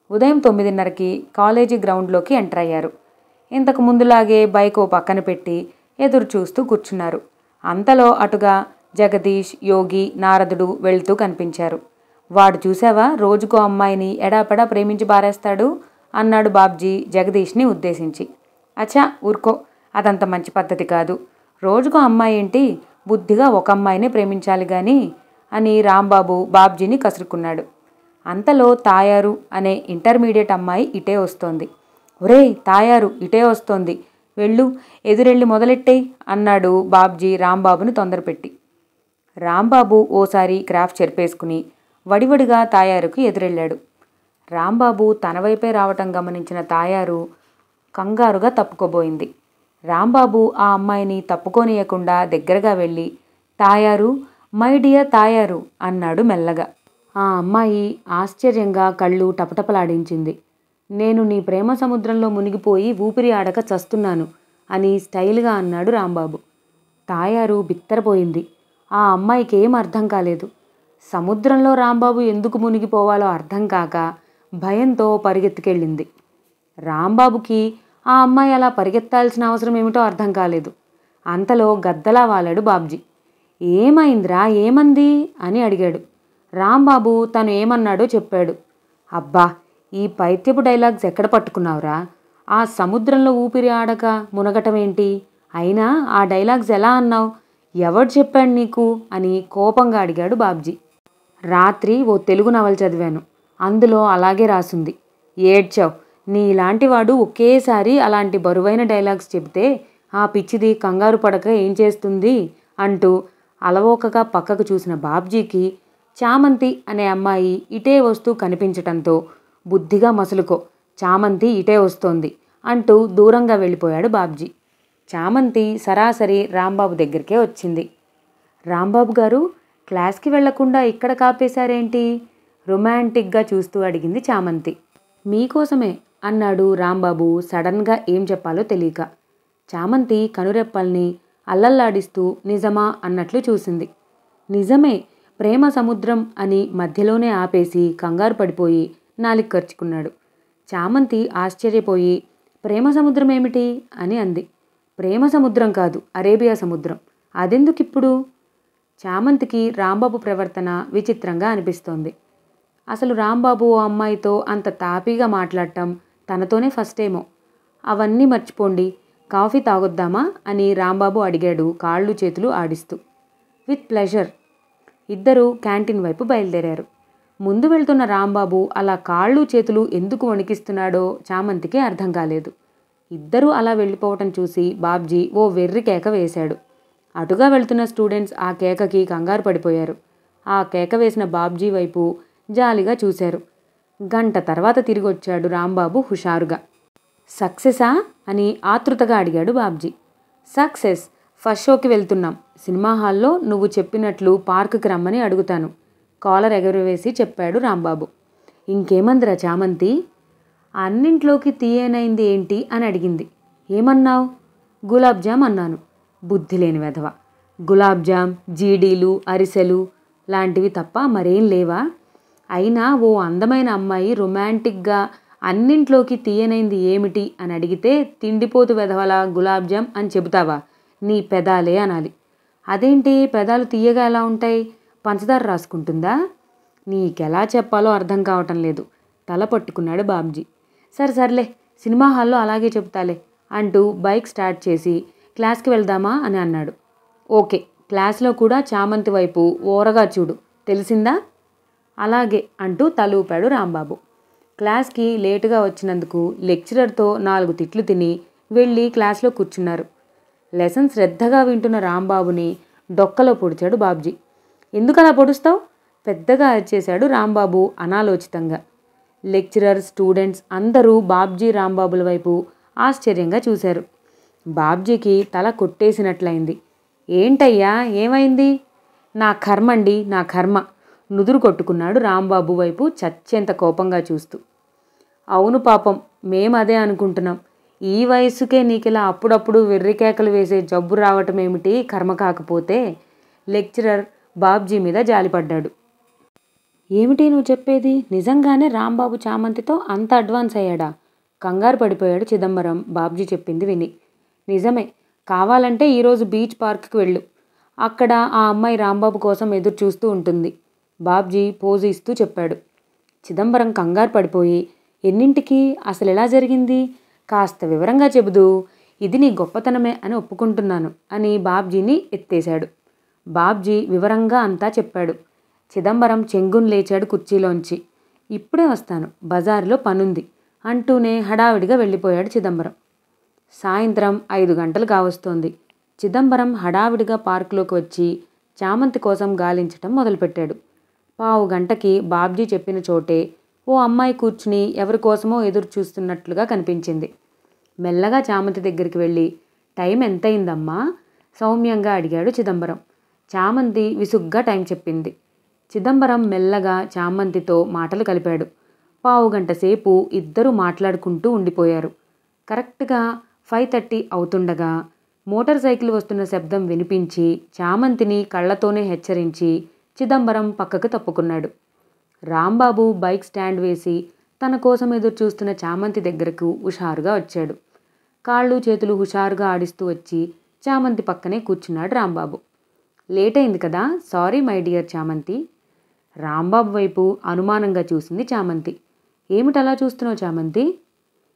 ఉదయం 9:30కి కాలేజీ గ్రౌండ్లోకి ఎంటర్ అయ్యారు. ఇంతకు ముందులాగే బైక్ ఓ పక్కన పెట్టి ఎదురు చూస్తూ కూర్చున్నారు. అంతలో అటుగా జగదీష్, యోగి, నారదుడు వెళ్తూ కనిపించారు. వాడు చూసావా రోజుకో అమ్మాయిని ఎడాపెడా ప్రేమించి బారేస్తాడు అన్నాడు బాబ్జీ జగదీష్ని ఉద్దేశించి. అచ్చా ఊరుకో, అదంత మంచి పద్ధతి కాదు, రోజుకో అమ్మాయి ఏంటి, బుద్ధిగా ఒక అమ్మాయినే ప్రేమించాలి గాని అని రాంబాబు బాబ్జీని కసురుకున్నాడు. అంతలో తాయారు అనే ఇంటర్మీడియట్ అమ్మాయి ఇటే వస్తోంది. ఒరేయ్ తాయారు, ఇటే వస్తోంది, వెళ్ళు, ఎదురెళ్ళి మొదలెట్టేయ్ అన్నాడు బాబ్జీ రాంబాబుని తొందరపెట్టి. రాంబాబు ఓసారి క్రాఫ్ చెరిపేసుకుని వడివడిగా తాయారుకు ఎదురెళ్ళాడు. రాంబాబు తన వైపే రావటం గమనించిన తాయారు కంగారుగా తప్పుకోబోయింది. రాంబాబు ఆ అమ్మాయిని తప్పుకోనియకుండా దగ్గరగా వెళ్ళి, తాయారు, మై డియర్ తాయారు అన్నాడు మెల్లగా. ఆ అమ్మాయి ఆశ్చర్యంగా కళ్ళు టపటపలాడించింది. నేను నీ ప్రేమ సముద్రంలో మునిగిపోయి ఊపిరి ఆడక చస్తున్నాను అని స్టైల్గా అన్నాడు రాంబాబు. తాయారు బిత్తరపోయింది. ఆ అమ్మాయికి ఏం అర్థం కాలేదు. సముద్రంలో రాంబాబు ఎందుకు మునిగిపోవాలో అర్థం కాక భయంతో పరిగెత్తుకెళ్ళింది. రాంబాబుకి ఆ అమ్మాయి అలా పరిగెత్తాల్సిన అవసరం ఏమిటో అర్థం కాలేదు. అంతలో గద్దలా వాలాడు బాబ్జీ. ఏమైందిరా, ఏమంది అని అడిగాడు. రాంబాబు తను ఏమన్నాడో చెప్పాడు. అబ్బా, ఈ పైత్యపు డైలాగ్స్ ఎక్కడ పట్టుకున్నావురా? ఆ సముద్రంలో ఊపిరి ఆడక మునగటమేంటి? అయినా ఆ డైలాగ్స్ ఎలా అన్నావు? ఎవడు చెప్పాడు నీకు అని కోపంగా అడిగాడు బాబ్జీ. రాత్రి ఓ తెలుగు నవల చదివాను, అందులో అలాగే రాసుంది. ఏడ్చావు, నీలాంటివాడు ఒకేసారి అలాంటి బరువైన డైలాగ్స్ చెబితే ఆ పిచ్చిది కంగారు పడక ఏం చేస్తుంది అంటూ అలవోకగా పక్కకు చూసిన బాబ్జీకి చామంతి అనే అమ్మాయి ఇటే వస్తూ కనిపించటంతో, బుద్ధిగా మసులుకో, చామంతి ఇటే వస్తోంది అంటూ దూరంగా వెళ్ళిపోయాడు బాబ్జీ. చామంతి సరాసరి రాంబాబు దగ్గరికే వచ్చింది. రాంబాబు గారు, క్లాస్కి వెళ్లకుండా ఇక్కడ కాపేశారేంటి? రొమాంటిక్గా చూస్తూ అడిగింది చామంతి. మీకోసమే అన్నాడు రాంబాబు సడన్గా ఏం చెప్పాలో తెలియక. చామంతి కనురెప్పల్ని అల్లల్లాడిస్తూ నిజమా అన్నట్లు చూసింది. నిజమే, ప్రేమ సముద్రం అని మధ్యలోనే ఆపేసి కంగారు పడిపోయి నాలిక ఖర్చుకున్నాడు. చామంతి ఆశ్చర్యపోయి, ప్రేమ సముద్రం ఏమిటి అని అంది. ప్రేమ సముద్రం కాదు, అరేబియా సముద్రం. అదెందుకిప్పుడు? చామంతికి రాంబాబు ప్రవర్తన విచిత్రంగా అనిపిస్తోంది. అసలు రాంబాబు ఓ అమ్మాయితో అంత తాపీగా మాట్లాడటం తనతోనే ఫస్ట్ ఏమో. అవన్నీ మర్చిపోండి, కాఫీ తాగొద్దామా అని రాంబాబు అడిగాడు కాళ్ళు చేతులు ఆడిస్తూ. With pleasure. ఇద్దరూ క్యాంటీన్ వైపు బయలుదేరారు. ముందు వెళ్తున్న రాంబాబు అలా కాళ్ళు చేతులు ఎందుకు వణికిస్తున్నాడో చామంతికి అర్థం కాలేదు. ఇద్దరూ అలా వెళ్ళిపోవటం చూసి బాబ్జీ ఓ వెర్రి కేక వేశాడు. అటుగా వెళ్తున్న స్టూడెంట్స్ ఆ కేకకి కంగారు పడిపోయారు. ఆ కేక వేసిన బాబ్జీ వైపు జాలిగా చూశారు. గంట తర్వాత తిరిగొచ్చాడు రాంబాబు హుషారుగా. సక్సెసా అని ఆతృతగా అడిగాడు బాబ్జీ. సక్సెస్, ఫస్ట్ షోకి వెళ్తున్నాం. సినిమా హాల్లో నువ్వు చెప్పినట్లు పార్కుకి రమ్మని అడుగుతాను, కాలర్ ఎగరవేసి చెప్పాడు రాంబాబు. ఇంకేమందిరా చామంతి? అన్నింట్లోకి తీయనైంది ఏంటి అని అడిగింది. ఏమన్నావు? గులాబ్ జామ్ అన్నాను. బుద్ధి లేని వెధవ. గులాబ్ జామ్, జీడీలు, అరిసెలు, లాంటివి తప్ప మరేం లేవా? అయినా ఓ అందమైన అమ్మాయి రొమాంటిక్గా అన్నింట్లోకి తీయనైంది ఏమిటి అని అడిగితే తిండిపోతు వెధవలా గులాబ్ జామ్ అని చెబుతావా? నీ పెదాలే అనాలి. అదేంటి పెదాలు తీయగా ఎలా ఉంటాయి? పంచదార రాసుకుంటుందా? నీకెలా చెప్పాలో అర్థం కావటం లేదు తల పట్టుకున్నాడు బాబ్జీ. సర్లే సినిమా హాల్లో అలాగే చెప్తాలే అంటూ బైక్ స్టార్ట్ చేసి క్లాస్కి వెళ్దామా అని అన్నాడు. ఓకే, క్లాస్లో కూడా చామంతి వైపు ఓరగా చూడు, తెలిసిందా? అలాగే అంటూ తలూపాడు రాంబాబు. క్లాస్కి లేటుగా వచ్చినందుకు లెక్చరర్తో 4 తిట్లు తిని వెళ్ళి క్లాస్లో కూర్చున్నారు. లెసన్ శ్రద్ధగా వింటున్న రాంబాబుని డొక్కలో పొడిచాడు బాబ్జీ. ఎందుకలా పొడుస్తావు? పెద్దగా అరిచేశాడు రాంబాబు అనాలోచితంగా. లెక్చరర్, స్టూడెంట్స్ అందరూ బాబ్జీ రాంబాబుల వైపు ఆశ్చర్యంగా చూశారు. బాబ్జీకి తల కొట్టేసినట్లయింది. ఏంటయ్యా, ఏమైంది? నా కర్మండి, నా కర్మ, నుదురు కొట్టుకున్నాడు రాంబాబు వైపు చచ్చేంత కోపంగా చూస్తూ. అవును పాపం, మేమదే అనుకుంటున్నాం. ఈ వయస్సుకే నీకిలా అప్పుడప్పుడు వెర్రికేకలు వేసే జబ్బు రావటమేమిటి కర్మ కాకపోతే? లెక్చరర్ బాబ్జీ మీద జాలిపడ్డాడు. ఏమిటి నువ్వు చెప్పేది? నిజంగానే రాంబాబు చామంతితో అంత అడ్వాన్స్ అయ్యాడా? కంగారు పడిపోయాడు చిదంబరం బాబ్జీ చెప్పింది విని. నిజమే, కావాలంటే ఈరోజు బీచ్ పార్క్కి వెళ్ళు. అక్కడ ఆ అమ్మాయి రాంబాబు కోసం ఎదురు చూస్తూ ఉంటుంది, బాబ్జీ పోజు ఇస్తూ చెప్పాడు. చిదంబరం కంగారు పడిపోయి, ఎన్నింటికి, అసలు ఎలా జరిగింది, కాస్త వివరంగా చెబుదు. ఇది నీ గొప్పతనమే అని ఒప్పుకుంటున్నాను అని బాబ్జీని ఎత్తేశాడు. బాబ్జీ వివరంగా అంతా చెప్పాడు. చిదంబరం చెంగును లేచాడు కుర్చీలోంచి. ఇప్పుడే వస్తాను, బజారులో పనుంది అంటూనే హడావిడిగా వెళ్ళిపోయాడు చిదంబరం. సాయంత్రం 5 గంటలు కావస్తోంది. చిదంబరం హడావిడిగా పార్కులోకి వచ్చి చామంతి కోసం గాలించటం మొదలుపెట్టాడు. 15 గంటకి బాబ్జీ చెప్పిన చోటే ఓ అమ్మాయి కూర్చుని ఎవరి కోసమో ఎదురు చూస్తున్నట్లుగా కనిపించింది. మెల్లగా చామంతి దగ్గరికి వెళ్ళి, టైం ఎంతయిందమ్మా సౌమ్యంగా అడిగాడు చిదంబరం. చామంతి విసుగ్గా టైం చెప్పింది. చిదంబరం మెల్లగా చామంతితో మాటలు కలిపాడు. 15 గంట సేపు ఇద్దరూ మాట్లాడుకుంటూ ఉండిపోయారు. కరెక్ట్గా 5:30 అవుతుండగా మోటార్ సైకిల్ వస్తున్న శబ్దం వినిపించి చామంతిని కళ్ళతోనే హెచ్చరించి చిదంబరం పక్కకు తప్పుకున్నాడు. రాంబాబు బైక్ స్టాండ్ వేసి తన కోసం ఎదురు చూస్తున్న చామంతి దగ్గరకు హుషారుగా వచ్చాడు. కాళ్ళు చేతులు హుషారుగా ఆడిస్తూ వచ్చి చామంతి పక్కనే కూర్చున్నాడు రాంబాబు. లేట్ అయింది కదా, సారీ మై డియర్ చామంతి. రాంబాబు వైపు అనుమానంగా చూసింది చామంతి. ఏమిటలా చూస్తున్నావు చామంతి?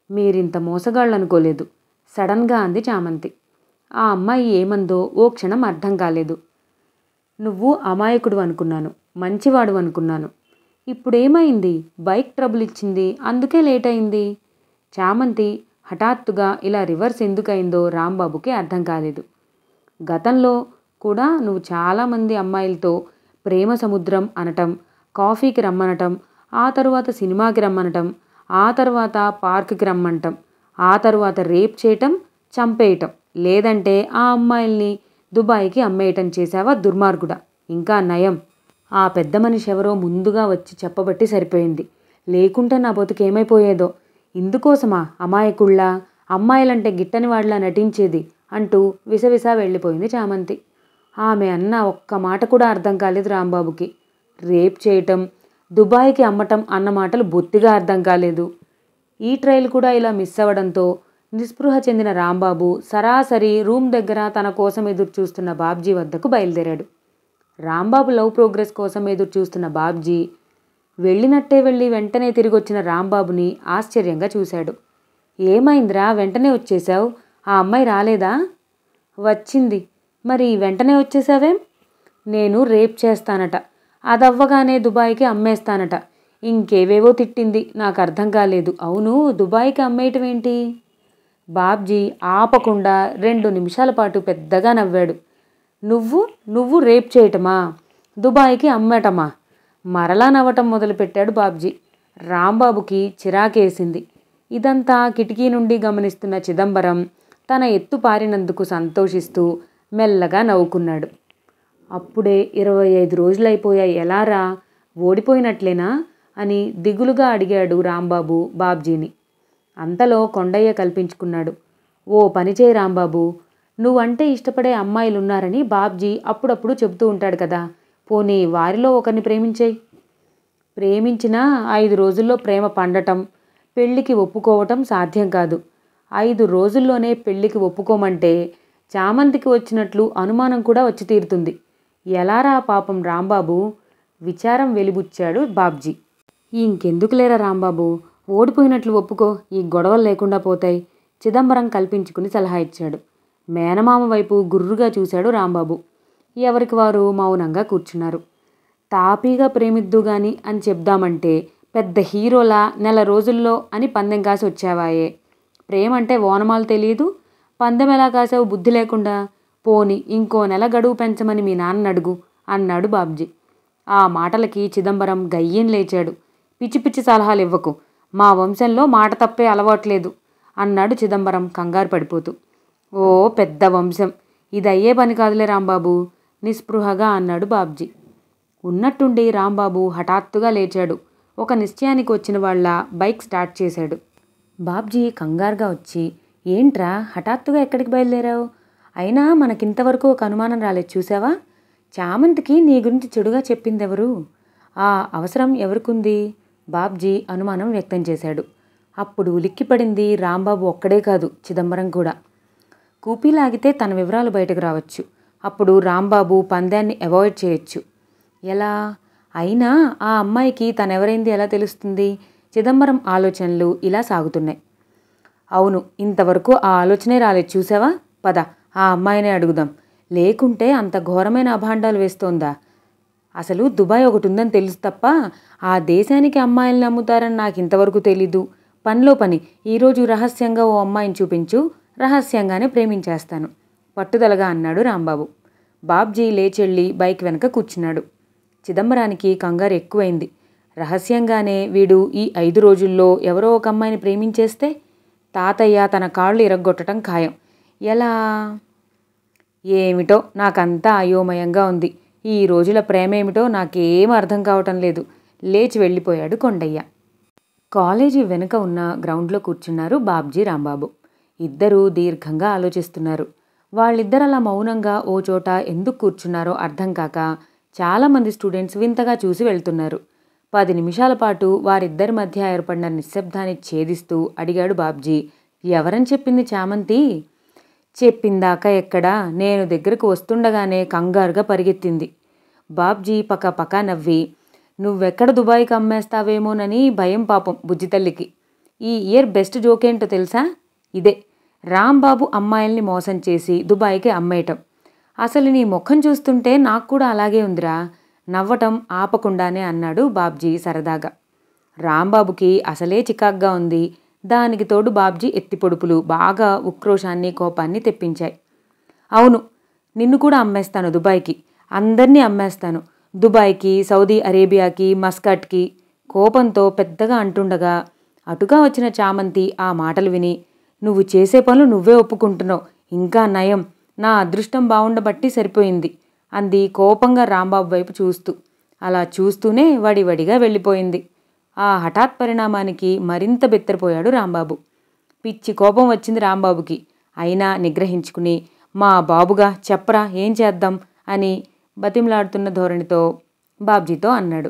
మీరింత మోసగాళ్ళు అనుకోలేదు, సడన్గా అంది చామంతి. ఆ అమ్మాయి ఏమందో ఓ క్షణం అర్థం కాలేదు. నువ్వు అమాయకుడు అనుకున్నాను, మంచివాడు అనుకున్నాను. ఇప్పుడేమైంది? బైక్ ట్రబుల్ ఇచ్చింది, అందుకే లేట్ అయింది. చామంతి హఠాత్తుగా ఇలా రివర్స్ ఎందుకయిందో రాంబాబుకి అర్థం కాలేదు. గతంలో కూడా నువ్వు చాలామంది అమ్మాయిలతో ప్రేమ సముద్రం అనటం, కాఫీకి రమ్మనటం, ఆ తరువాత సినిమాకి రమ్మనటం, ఆ తర్వాత పార్కుకి రమ్మంటం, ఆ తరువాత రేప్ చేయటం, చంపేయటం, లేదంటే ఆ అమ్మాయిల్ని దుబాయ్కి అమ్మేయటం చేశావా దుర్మార్గుడా. ఇంకా నయం, ఆ పెద్ద మనిషి ఎవరో ముందుగా వచ్చి చెప్పబట్టి సరిపోయింది, లేకుంటే నా బతుకేమైపోయేదో. ఇందుకోసమా అమాయకుళ్ళా, అమ్మాయిలంటే గిట్టని వాళ్ళ నటించేది అంటూ విసవిసా వెళ్ళిపోయింది చామంతి. ఆమె అన్న ఒక్క మాట కూడా అర్థం కాలేదు రాంబాబుకి. రేప్ చేయటం, దుబాయ్కి అమ్మటం అన్న మాటలు బొత్తిగా అర్థం కాలేదు. ఈ ట్రైల్ కూడా ఇలా మిస్ అవ్వడంతో నిస్పృహ చెందిన రాంబాబు సరాసరి రూమ్ దగ్గర తన కోసం ఎదురు చూస్తున్న బాబ్జీ వద్దకు బయలుదేరాడు. రాంబాబు లవ్ ప్రోగ్రెస్ కోసం ఎదురు చూస్తున్న బాబ్జీ వెళ్ళినట్టే వెళ్ళి వెంటనే తిరిగి వచ్చిన రాంబాబుని ఆశ్చర్యంగా చూశాడు. ఏమైందిరా, వెంటనే వచ్చేశావు? ఆ అమ్మాయి రాలేదా? వచ్చింది. మరి వెంటనే వచ్చేసావేం? నేను రేప్ చేస్తానట, అదవ్వగానే దుబాయ్కి అమ్మేస్తానట, ఇంకేవేవో తిట్టింది, నాకు అర్థం కాలేదు. అవును, దుబాయ్కి అమ్మేయటం ఏంటి? బాబ్జీ ఆపకుండా 2 నిమిషాల పాటు పెద్దగా నవ్వాడు. నువ్వు రేప్ చేయటమా, దుబాయ్కి అమ్మటమా? మరలా నవ్వటం మొదలుపెట్టాడు బాబ్జీ. రాంబాబుకి చిరాకేసింది. ఇదంతా కిటికీ నుండి గమనిస్తున్న చిదంబరం తన ఎత్తు పారినందుకు సంతోషిస్తూ మెల్లగా నవ్వుకున్నాడు. అప్పుడే 25 రోజులైపోయాయి, ఎలారా, ఓడిపోయినట్లేనా అని దిగులుగా అడిగాడు రాంబాబు బాబ్జీని. అంతలో కొండయ్య కల్పించుకున్నాడు. ఓ పనిచేయి రాంబాబు, నువ్వంటే ఇష్టపడే అమ్మాయిలున్నారని బాబ్జీ అప్పుడప్పుడు చెబుతూ ఉంటాడు కదా, పోనీ వారిలో ఒకరిని ప్రేమించేయి. ప్రేమించినా 5 రోజుల్లో ప్రేమ పండటం, పెళ్ళికి ఒప్పుకోవటం సాధ్యం కాదు. 5 రోజుల్లోనే పెళ్ళికి ఒప్పుకోమంటే చామంతికి వచ్చినట్లు అనుమానం కూడా వచ్చి తీరుతుంది. ఎలారా పాపం రాంబాబు? విచారం వెలిబుచ్చాడు బాబ్జీ. ఇంకెందుకులేరా రాంబాబు, ఓడిపోయినట్లు ఒప్పుకో, ఈ గొడవలు లేకుండా పోతాయి. చిదంబరం కల్పించుకుని సలహా ఇచ్చాడు. మేనమామ వైపు గుర్రుగా చూశాడు రాంబాబు. ఎవరికి వారు మౌనంగా కూర్చున్నారు. తాపీగా ప్రేమిద్దుగాని అని చెప్దామంటే పెద్ద హీరోలా నెల రోజుల్లో అని పందెం కాసి వచ్చావాయే. ప్రేమంటే ఓనమాలు తెలియదు, పందెం ఎలా కాసావు బుద్ధి లేకుండా. పోని ఇంకో నెల గడువు పెంచమని మీ నాన్న అడుగు అన్నాడు బాబ్జీ. ఆ మాటలకి చిదంబరం గయ్యం లేచాడు. పిచ్చి పిచ్చి సలహాలు ఇవ్వకు, మా వంశంలో మాట తప్పే అలవాట్లేదు అన్నాడు చిదంబరం కంగారు పడిపోతూ. ఓ పెద్ద వంశం, ఇది అయ్యే పని కాదులే రాంబాబు నిస్పృహగా అన్నాడు బాబ్జీ. ఉన్నట్టుండి రాంబాబు హఠాత్తుగా లేచాడు. ఒక నిశ్చయానికి వచ్చిన వాళ్ళ బైక్ స్టార్ట్ చేశాడు. బాబ్జీ కంగారుగా వచ్చి, ఏంట్రా హఠాత్తుగా ఎక్కడికి బయలుదేరావు? అయినా మనకింతవరకు ఒక అనుమానం రాలేదు చూసావా? చామంతికి నీ గురించి చెడుగా చెప్పిందెవరు? ఆ అవసరం ఎవరికుంది? బాబ్జీ అనుమానం వ్యక్తం చేశాడు. అప్పుడు ఉలిక్కిపడింది రాంబాబు ఒక్కడే కాదు, చిదంబరం కూడా. కూపీలాగితే తన వివరాలు బయటకు రావచ్చు. అప్పుడు రాంబాబు పందాన్ని అవాయిడ్ చేయొచ్చు. ఎలా? అయినా ఆ అమ్మాయికి తనెవరైంది ఎలా తెలుస్తుంది? చిదంబరం ఆలోచనలు ఇలా సాగుతున్నాయి. అవును, ఇంతవరకు ఆ ఆలోచనే రాలేదు చూసావా? పద ఆ అమ్మాయినే అడుగుదాం. లేకుంటే అంత ఘోరమైన అభాండాలు వేస్తోందా? అసలు దుబాయ్ ఒకటి ఉందని తెలుసు తప్ప ఆ దేశానికి అమ్మాయిల్ని అమ్ముతారని నాకు ఇంతవరకు తెలీదు. పనిలో పని ఈరోజు రహస్యంగా ఓ అమ్మాయిని చూపించు, రహస్యంగానే ప్రేమించేస్తాను పట్టుదలగా అన్నాడు రాంబాబు. బాబ్జీ లేచెళ్ళి బైక్ వెనక కూర్చున్నాడు. చిదంబరానికి కంగారు ఎక్కువైంది. రహస్యంగానే వీడు ఈ 5 రోజుల్లో ఎవరో ఒక అమ్మాయిని ప్రేమించేస్తే తాతయ్య తన కాళ్ళు ఇరగ్గొట్టడం ఖాయం. ఎలా? ఏమిటో నాకంతా అయోమయంగా ఉంది. ఈ రోజుల ప్రేమేమిటో నాకేం అర్థం కావటం లేదు. లేచి వెళ్ళిపోయాడు కొండయ్య. కాలేజీ వెనుక ఉన్న గ్రౌండ్లో కూర్చున్నారు బాబ్జీ రాంబాబు. ఇద్దరూ దీర్ఘంగా ఆలోచిస్తున్నారు. వాళ్ళిద్దరు అలా మౌనంగా ఓ చోట ఎందుకు కూర్చున్నారో అర్థం కాక చాలామంది స్టూడెంట్స్ వింతగా చూసి వెళ్తున్నారు. 10 నిమిషాల పాటు వారిద్దరి మధ్య ఏర్పడిన నిశ్శబ్దాన్ని ఛేదిస్తూ అడిగాడు బాబ్జీ, ఎవరని చెప్పింది చామంతి? చెప్పిందాకా ఎక్కడా, నేను దగ్గరకు వస్తుండగానే కంగారుగా పరిగెత్తింది. బాబ్జీ పకాపకా నవ్వి, నువ్వెక్కడ దుబాయ్కి అమ్మేస్తావేమోనని భయం పాపం బుజ్జితల్లికి. ఈ ఇయర్ బెస్ట్ జోకేంటో తెలుసా? ఇదే, రాంబాబు అమ్మాయిల్ని మోసం చేసి దుబాయ్కి అమ్మేయటం. అసలు నీ ముఖం చూస్తుంటే నాకు కూడా అలాగే ఉందిరా నవ్వటం ఆపకుండానే అన్నాడు బాబ్జీ సరదాగా. రాంబాబుకి అసలే చికాగ్గా ఉంది. దానికి తోడు బాబ్జీ ఎత్తిపొడుపులు బాగా ఉక్రోషాన్ని కోపాన్ని తెప్పించాయి. అవును, నిన్ను కూడా అమ్మేస్తాను దుబాయ్కి, అందరినీ అమ్మేస్తాను. దుబాయ్కి, సౌదీ అరేబియాకి, మస్కట్కి కోపంతో పెద్దగా అంటుండగా అటుగా వచ్చిన చామంతి ఆ మాటలు విని, నువ్వు చేసే పనులు నువ్వే ఒప్పుకుంటున్నావు, ఇంకా నయం, నా అదృష్టం బావుండబట్టి సరిపోయింది అంది కోపంగా రాంబాబు వైపు చూస్తూ. అలా చూస్తూనే వడివడిగా వెళ్ళిపోయింది. ఆ హఠాత్ పరిణామానికి మరింత బెత్తరిపోయాడు రాంబాబు. పిచ్చి కోపం వచ్చింది రాంబాబుకి. అయినా నిగ్రహించుకుని, మా బాబుగా చెప్పరా ఏం చేద్దాం అని బతిమలాడుతున్న ధోరణితో బాబ్జీతో అన్నాడు.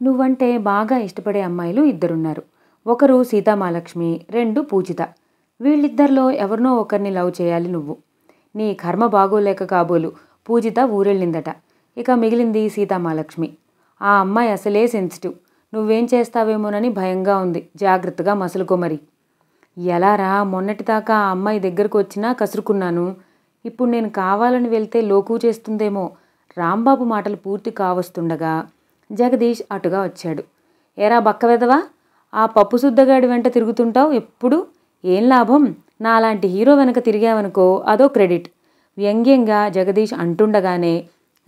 నువ్వంటే బాగా ఇష్టపడే అమ్మాయిలు ఇద్దరున్నారు. ఒకరు సీతామహాలక్ష్మి, 2 పూజిత. వీళ్ళిద్దరిలో ఎవరినో ఒకరిని లవ్ చేయాలి నువ్వు. నీ కర్మ బాగోలేక కాబోలు పూజిత ఊరెళ్ళిందట. ఇక మిగిలింది సీతామహాలక్ష్మి. ఆ అమ్మాయి అసలే సెన్సిటివ్. నువ్వేం చేస్తావేమోనని భయంగా ఉంది. జాగ్రత్తగా మసలుకోమరి. ఎలారా, మొన్నటిదాకా ఆ అమ్మాయి దగ్గరకు వచ్చినా కసురుకున్నాను. ఇప్పుడు నేను కావాలని వెళ్తే లోకు చేస్తుందేమో. రాంబాబు మాటలు పూర్తి కావస్తుండగా జగదీష్ అటుగా వచ్చాడు. ఏరా బక్కవెదవా, ఆ పప్పు శుద్ధగాడి వెంట తిరుగుతుంటావు ఎప్పుడు? ఏం లాభం? నాలాంటి హీరో వెనక తిరిగావనుకో అదో క్రెడిట్ వ్యంగ్యంగా జగదీష్ అంటుండగానే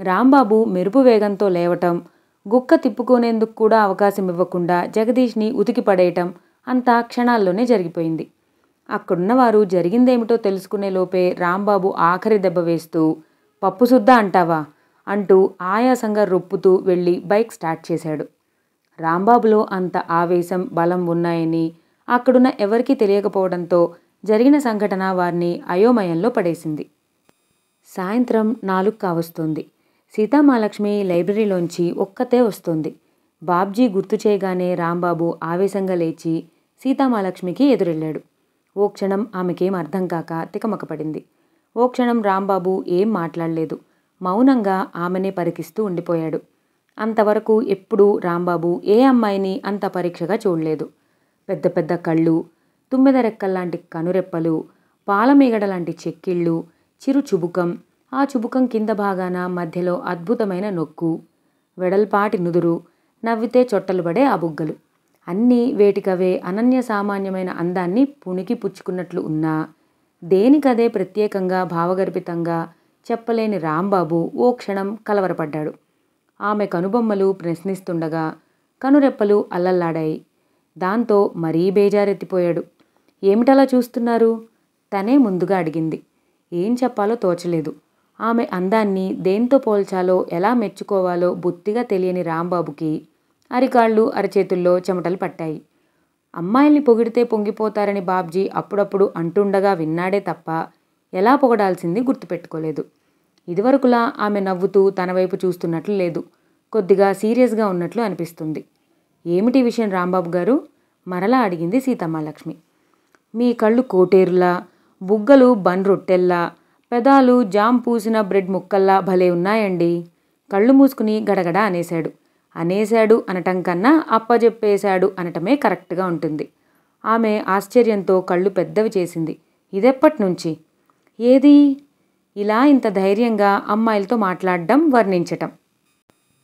రాంబాబు మెరుపు వేగంతో లేవటం, గుక్క తిప్పుకునేందుకు కూడా అవకాశం ఇవ్వకుండా జగదీష్ని ఉతికి పడేయటం అంతా క్షణాల్లోనే జరిగిపోయింది. అక్కడున్నవారు జరిగిందేమిటో తెలుసుకునే లోపే రాంబాబు ఆఖరి దెబ్బ వేస్తూ, పప్పు శుద్ధ అంటావా అంటూ ఆయాసంగా రొప్పుతూ వెళ్ళి బైక్ స్టార్ట్ చేశాడు. రాంబాబులో అంత ఆవేశం, బలం ఉన్నాయని అక్కడున్న ఎవరికీ తెలియకపోవడంతో జరిగిన సంఘటన వారిని అయోమయంలో పడేసింది. సాయంత్రం 4 కావస్తోంది. సీతామహాలక్ష్మి లైబ్రరీలోంచి ఒక్కతే వస్తుంది. బాబ్జీ గుర్తు చేయగానే రాంబాబు ఆవేశంగా లేచి సీతామహాలక్ష్మికి ఎదురెళ్ళాడు. ఓ క్షణం ఆమెకేం అర్థం కాక తికమకపడింది. ఓ క్షణం రాంబాబు ఏం మాట్లాడలేదు. మౌనంగా ఆమెనే పరికిస్తూ ఉండిపోయాడు. అంతవరకు ఎప్పుడూ రాంబాబు ఏ అమ్మాయిని అంత పరీక్షగా చూడలేదు. పెద్ద పెద్ద కళ్ళు, తుమ్మెద రెక్కల్లాంటి కనురెప్పలు, పాలమీగడలాంటి చెక్కిళ్ళు, చిరు చుబుకం, ఆ చుబుకం కింద భాగాన మధ్యలో అద్భుతమైన నొక్కు, వెడల్పాటి నుదురు, నవ్వితే చొట్టలు పడే ఆ బుగ్గలు అన్నీ వేటికవే అనన్య సామాన్యమైన అందాన్ని పుణికి పుచ్చుకున్నట్లు ఉన్నా దేనికదే ప్రత్యేకంగా భావగర్భితంగా చెప్పలేని రాంబాబు ఓ క్షణం కలవరపడ్డాడు. ఆమె కనుబొమ్మలు ప్రశ్నిస్తుండగా కనురెప్పలు అల్లల్లాడాయి. దాంతో మరీ బేజారెత్తిపోయాడు. ఏమిటలా చూస్తున్నారు? తనే ముందుగా అడిగింది. ఏం చెప్పాలో తోచలేదు. ఆమె అందాన్ని దేంతో పోల్చాలో ఎలా మెచ్చుకోవాలో బొత్తిగా తెలియని రాంబాబుకి అరికాళ్ళు అరచేతుల్లో చెమటలు పట్టాయి. అమ్మాయిల్ని పొగిడితే పొంగిపోతారని బాబ్జీ అప్పుడప్పుడు అంటుండగా విన్నాడే తప్ప ఎలా పొగడాల్సింది గుర్తుపెట్టుకోలేదు. ఇదివరకులా ఆమె నవ్వుతూ తన వైపు చూస్తున్నట్లు లేదు. కొద్దిగా సీరియస్గా ఉన్నట్లు అనిపిస్తుంది. ఏమిటి విషయం రాంబాబు గారు? మరలా అడిగింది సీతమ్మాలక్ష్మి. మీ కళ్ళు కోటేరులా, బుగ్గలు బన్ రొట్టెల్లా, పెదాలు జామ్ పూసిన బ్రెడ్ ముక్కల్లా భలే ఉన్నాయండి. కళ్ళు మూసుకుని గడగడ అనేశాడు అనటం కన్నా అప్పజెప్పేశాడు అనటమే కరెక్ట్గా ఉంటుంది. ఆమె ఆశ్చర్యంతో కళ్ళు పెద్దవి చేసింది. ఇదెప్పటినుంచి? ఏది? ఇలా ఇంత ధైర్యంగా అమ్మాయిలతో మాట్లాడడం, వర్ణించటం.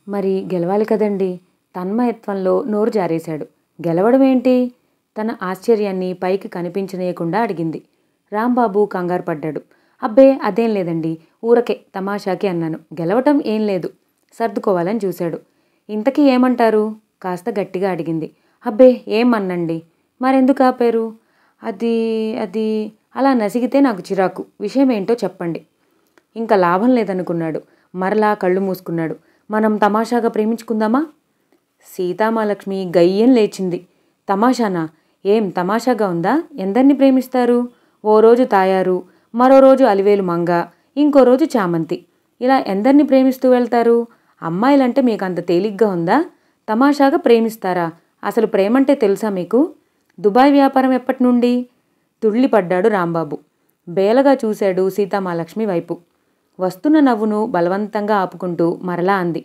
మరి గెలవాలి కదండి. తన్మయత్వంలో నోరు జారేశాడు. గెలవడమేంటి? తన ఆశ్చర్యాన్ని పైకి కనిపించనీయకుండా అడిగింది. రాంబాబు కంగారు పడ్డాడు. అబ్బే అదేం లేదండి, ఊరకే తమాషాకి అన్నాను. గెలవటం ఏం లేదు. సర్దుకోవాలని చూశాడు. ఇంతకీ ఏమంటారు? కాస్త గట్టిగా అడిగింది. అబ్బే ఏమన్నండి. మరెందుకు ఆపారు? అది అది అలా నసిగితే నాకు చిరాకు. విషయం ఏంటో చెప్పండి. ఇంకా లాభం లేదనుకున్నాడు. మరలా కళ్ళు మూసుకున్నాడు. మనం తమాషాగా ప్రేమించుకుందామా? సీతామహాలక్ష్మి గయ్యం లేచింది. తమాషానా? ఏం తమాషాగా ఉందా? ఎందరిని ప్రేమిస్తారు? ఓ రోజు తాయారు, మరో రోజు అలివేలు మంగ, ఇంకో రోజు చామంతి. ఇలా ఎందరిని ప్రేమిస్తూ వెళ్తారు? అమ్మాయిలంటే మీకు అంత తేలిగ్గా ఉందా? తమాషాగా ప్రేమిస్తారా? అసలు ప్రేమంటే తెలుసా మీకు? దుబాయ్ వ్యాపారం ఎప్పటి నుండి? తుళ్ళిపడ్డాడు రాంబాబు. బేలగా చూశాడు సీతామహాలక్ష్మి వైపు. వస్తున్న నవ్వును బలవంతంగా ఆపుకుంటూ మరలా అంది.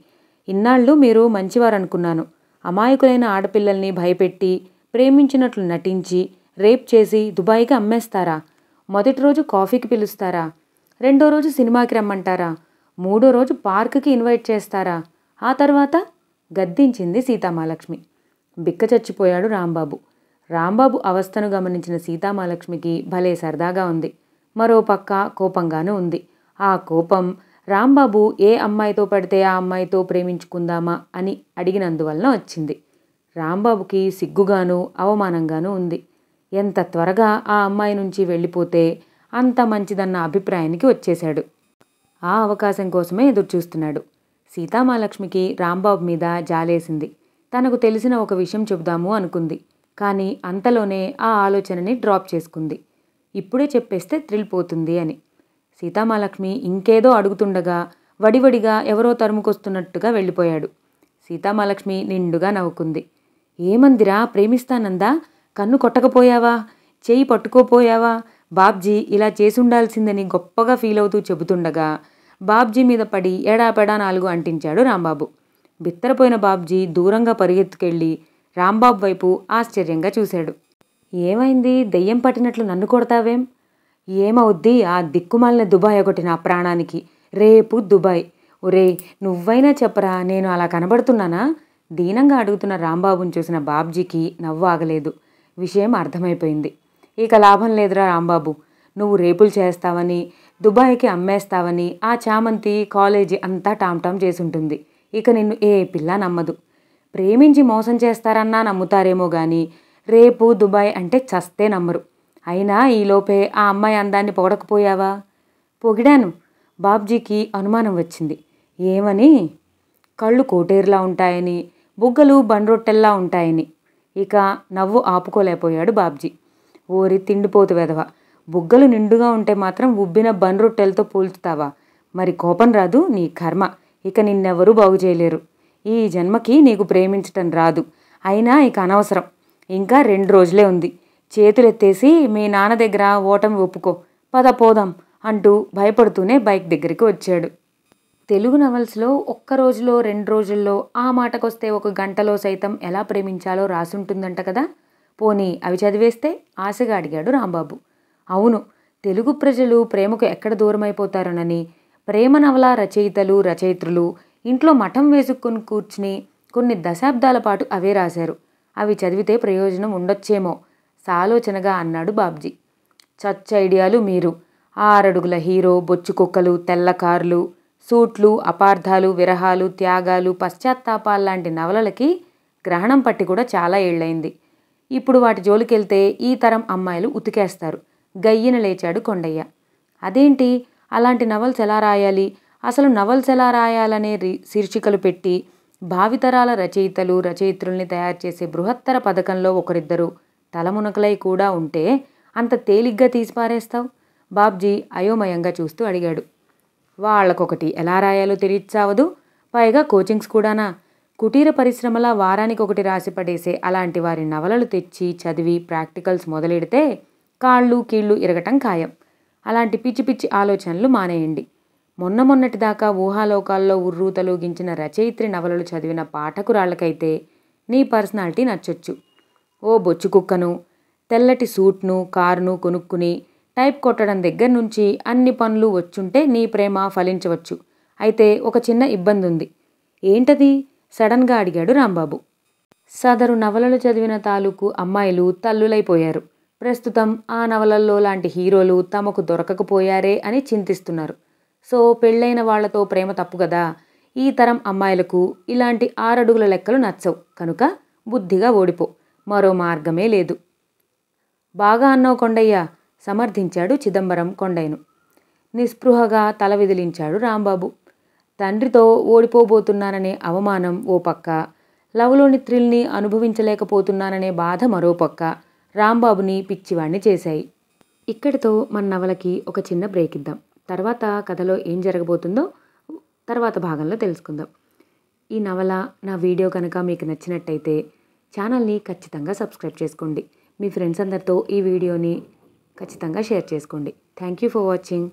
ఇన్నాళ్ళు మీరు మంచివారనుకున్నాను. అమాయకులైన ఆడపిల్లల్ని భయపెట్టి ప్రేమించినట్లు నటించి రేప్ చేసి దుబాయ్కి అమ్మేస్తారా? మొదటి రోజు కాఫీకి పిలుస్తారా? రెండో రోజు సినిమాకి రమ్మంటారా? మూడో రోజు పార్కుకి ఇన్వైట్ చేస్తారా? ఆ తర్వాత? గద్దించింది సీతామహాలక్ష్మి. బిక్క చచ్చిపోయాడు రాంబాబు. రాంబాబు అవస్థను గమనించిన సీతామహాలక్ష్మికి భలే సరదాగా ఉంది. మరో పక్క కోపంగానూ ఉంది. ఆ కోపం రాంబాబు ఏ అమ్మాయితో పడితే ఆ అమ్మాయితో ప్రేమించుకుందామా అని అడిగినందువలన వచ్చింది. రాంబాబుకి సిగ్గుగాను అవమానంగానూ ఉంది. ఎంత త్వరగా ఆ అమ్మాయి నుంచి వెళ్ళిపోతే అంత మంచిదన్న అభిప్రాయానికి వచ్చేశాడు. ఆ అవకాశం కోసమే ఎదురుచూస్తున్నాడు. సీతామహాలక్ష్మికి రాంబాబు మీద జాలేసింది. తనకు తెలిసిన ఒక విషయం చెబుదాము అనుకుంది. కానీ అంతలోనే ఆ ఆలోచనని డ్రాప్ చేసుకుంది. ఇప్పుడే చెప్పేస్తే థ్రిల్ పోతుంది అని. సీతామహాలక్ష్మి ఇంకేదో అడుగుతుండగా వడివడిగా ఎవరో తరుముకొస్తున్నట్టుగా వెళ్ళిపోయాడు. సీతామహాలక్ష్మి నిండుగా నవ్వుకుంది. ఏమందిరా, ప్రేమిస్తానందా? కన్ను కొట్టకపోయావా? చెయ్యి పట్టుకోపోయావా? బాబ్జీ ఇలా చేసుండాల్సిందని గొప్పగా ఫీల్ అవుతూ చెబుతుండగా బాబ్జీ మీద పడి ఎడాపెడా 4 అంటించాడు రాంబాబు. బిత్తరపోయిన బాబ్జీ దూరంగా పరిగెత్తుకెళ్ళి రాంబాబు వైపు ఆశ్చర్యంగా చూశాడు. ఏమైంది? దెయ్యం పట్టినట్లు నన్ను కొడతావేం? ఏమవుద్ది ఆ దిక్కుమాలిన దుబాయ్ ఒకటి నా ప్రాణానికి. రేపు దుబాయ్. ఒరేయ్, నువ్వైనా చెప్పరా, నేను అలా కనబడుతున్నానా? దీనంగా అడుగుతున్న రాంబాబుని చూసిన బాబ్జీకి నవ్వు ఆగలేదు. విషయం అర్థమైపోయింది. ఇక లాభం లేదురా రాంబాబు. నువ్వు రేపులు చేస్తావని, దుబాయ్కి అమ్మేస్తావని ఆ చామంతి కాలేజీ అంతా టామ్టామ్ చేసుంటుంది. ఇక నిన్ను ఏ పిల్ల నమ్మదు. ప్రేమించి మోసం చేస్తారన్నా నమ్ముతారేమో గాని రేపు దుబాయ్ అంటే చస్తే నమ్మరు. అయినా ఈలోపే ఆ అమ్మాయి అందాన్ని పొగడకపోయావా? పొగిడాను. బాబ్జీకి అనుమానం వచ్చింది. ఏమని? కళ్ళు కోటేరులా ఉంటాయని, బుగ్గలు బండ్రొట్టెల్లా ఉంటాయని. ఇక నవ్వు ఆపుకోలేకపోయాడు బాబ్జీ. ఓరి తిండిపోతు వెధవ, బుగ్గలు నిండుగా ఉంటే మాత్రం ఉబ్బిన బండ్రొట్టెలతో పోల్చుతావా? మరి కోపం రాదు? నీ కర్మ. ఇక నిన్నెవరూ బాగు చేయలేరు. ఈ జన్మకి నీకు ప్రేమించటం రాదు. అయినా ఇక అనవసరం. ఇంకా 2 రోజులే ఉంది. చేతులెత్తేసి మీ నాన్న దగ్గర ఓటమి ఒప్పుకో, పద పోదాం అంటూ భయపడుతూనే బైక్ దగ్గరికి వచ్చాడు. తెలుగు నవల్స్లో ఒక్క రోజులో 2 రోజుల్లో, ఆ మాటకొస్తే 1 గంటలో సైతం ఎలా ప్రేమించాలో రాసుంటుందంట కదా. పోనీ అవి చదివేస్తే ఆశగా అడిగాడు రాంబాబు. అవును, తెలుగు ప్రజలు ప్రేమకు ఎక్కడ దూరమైపోతారోనని ప్రేమ నవల రచయితలు రచయిత్రులు ఇంట్లో మఠం వేసుకుని కూర్చుని కొన్ని దశాబ్దాల పాటు అవే రాశారు. అవి చదివితే ప్రయోజనం ఉండొచ్చేమో సాలోచనగా అన్నాడు బాబ్జీ. చచ్చ ఐడియాలు మీరు. 6 అడుగుల హీరో, బొచ్చు కుక్కలు, తెల్ల కార్లు, సూట్లు, అపార్థాలు, విరహాలు, త్యాగాలు, పశ్చాత్తాపాల్లాంటి నవలలకి గ్రహణం పట్టి కూడా చాలా ఏళ్లైంది. ఇప్పుడు వాటి జోలికెళ్తే ఈ తరం అమ్మాయిలు ఉతికేస్తారు. గయ్యన లేచాడు కొండయ్య. అదేంటి, అలాంటి నవల్స్ ఎలా రాయాలి, అసలు నవల్స్ ఎలా రాయాలనే శీర్షికలు పెట్టి భావితరాల రచయితలు రచయిత్రుల్ని తయారు చేసే బృహత్తర పథకంలో ఒకరిద్దరు తలమునకలై కూడా ఉంటే అంత తేలిగ్గా తీసిపారేస్తావు? బాబ్జీ అయోమయంగా చూస్తూ అడిగాడు. వాళ్ళకొకటి ఎలా రాయాలో తెలియచావదు, పైగా కోచింగ్స్ కూడానా? కుటీర పరిశ్రమలా వారానికి ఒకటి రాసి పడేసే అలాంటి వారి నవలలు తెచ్చి చదివి ప్రాక్టికల్స్ మొదలెడితే కాళ్ళు కీళ్ళు ఇరగటం ఖాయం. అలాంటి పిచ్చి పిచ్చి ఆలోచనలు మానేయండి. మొన్నటిదాకా ఊహాలోకాల్లో ఉర్రూతలూగించిన రచయిత్రి నవలలు చదివిన పాఠకురాళ్లకైతే నీ పర్సనాలిటీ నచ్చొచ్చు. ఓ బొచ్చు కుక్కను, తెల్లటి సూట్ను, కారును కొనుక్కుని టైప్ కొట్టడం దగ్గర నుంచి అన్ని పనులు వచ్చుంటే నీ ప్రేమ ఫలించవచ్చు. అయితే ఒక చిన్న ఇబ్బంది ఉంది. ఏంటది? సడన్గా అడిగాడు రాంబాబు. సదరు నవలలు చదివిన తాలూకు అమ్మాయిలు తల్లులైపోయారు. ప్రస్తుతం ఆ నవలల్లో లాంటి హీరోలు తమకు దొరకకపోయారే అని చింతిస్తున్నారు. సో పెళ్ళైన వాళ్లతో ప్రేమ తప్పు కదా. ఈ తరం అమ్మాయిలకు ఇలాంటి 6 అడుగుల లెక్కలు నచ్చవు కనుక బుద్ధిగా ఓడిపో, మరో మార్గమే లేదు. బాగా అన్నావు కొండయ్య, సమర్థించాడు చిదంబరం కొండయ్యను. నిస్పృహగా తల విదిలించాడు రాంబాబు. తండ్రితో ఓడిపోబోతున్నాననే అవమానం ఓ పక్క, లవ్లోని థ్రిల్ని అనుభవించలేకపోతున్నాననే బాధ మరో పక్క రాంబాబుని పిచ్చివాణ్ణి చేశాయి. ఇక్కడితో మన నవలకి ఒక చిన్న బ్రేక్ ఇద్దాం. తర్వాత కథలో ఏం జరగబోతుందో తర్వాత భాగంలో తెలుసుకుందాం. ఈ నవల, నా వీడియో కనుక మీకు నచ్చినట్టయితే ఛానల్ని ఖచ్చితంగా సబ్స్క్రైబ్ చేసుకోండి. మీ ఫ్రెండ్స్ అందరితో ఈ వీడియోని ఖచ్చితంగా షేర్ చేసుకోండి. Thank you for watching.